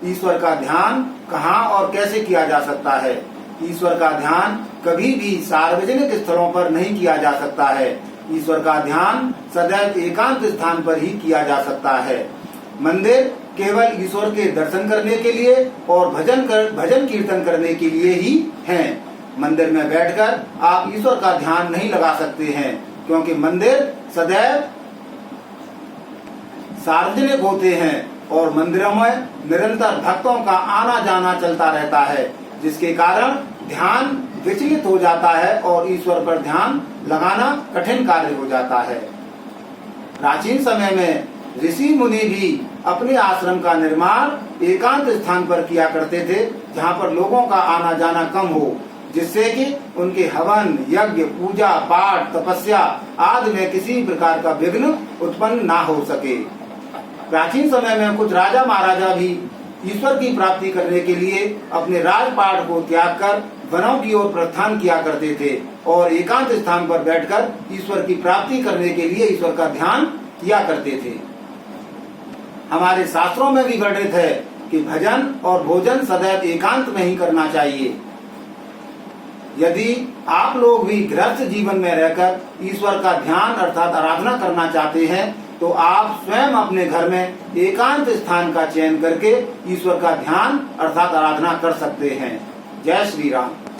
ईश्वर का ध्यान कहाँ और कैसे किया जा सकता है? ईश्वर का ध्यान कभी भी सार्वजनिक स्थलों पर नहीं किया जा सकता है। ईश्वर का ध्यान सदैव एकांत स्थान पर ही किया जा सकता है। मंदिर केवल ईश्वर के दर्शन करने के लिए और भजन कीर्तन करने के लिए ही हैं। मंदिर में बैठकर आप ईश्वर का ध्यान नहीं लगा सकते हैं, क्योंकि मंदिर सदैव सार्वजनिक होते हैं और मंदिरों में निरंतर भक्तों का आना जाना चलता रहता है, जिसके कारण ध्यान विचलित हो जाता है और ईश्वर पर ध्यान लगाना कठिन कार्य हो जाता है। प्राचीन समय में ऋषि मुनि भी अपने आश्रम का निर्माण एकांत स्थान पर किया करते थे, जहाँ पर लोगों का आना जाना कम हो, जिससे कि उनके हवन, यज्ञ, पूजा पाठ, तपस्या आदि में किसी प्रकार का विघ्न उत्पन्न ना हो सके। प्राचीन समय में कुछ राजा महाराजा भी ईश्वर की प्राप्ति करने के लिए अपने राजपाट को त्याग कर वनों की ओर प्रस्थान किया करते थे और एकांत स्थान पर बैठकर ईश्वर की प्राप्ति करने के लिए ईश्वर का ध्यान किया करते थे। हमारे शास्त्रों में भी वर्णित है कि भजन और भोजन सदैव एकांत में ही करना चाहिए। यदि आप लोग भी गृहस्थ जीवन में रहकर ईश्वर का ध्यान अर्थात आराधना करना चाहते हैं, तो आप स्वयं अपने घर में एकांत स्थान का चयन करके ईश्वर का ध्यान अर्थात आराधना कर सकते हैं। जय श्री राम।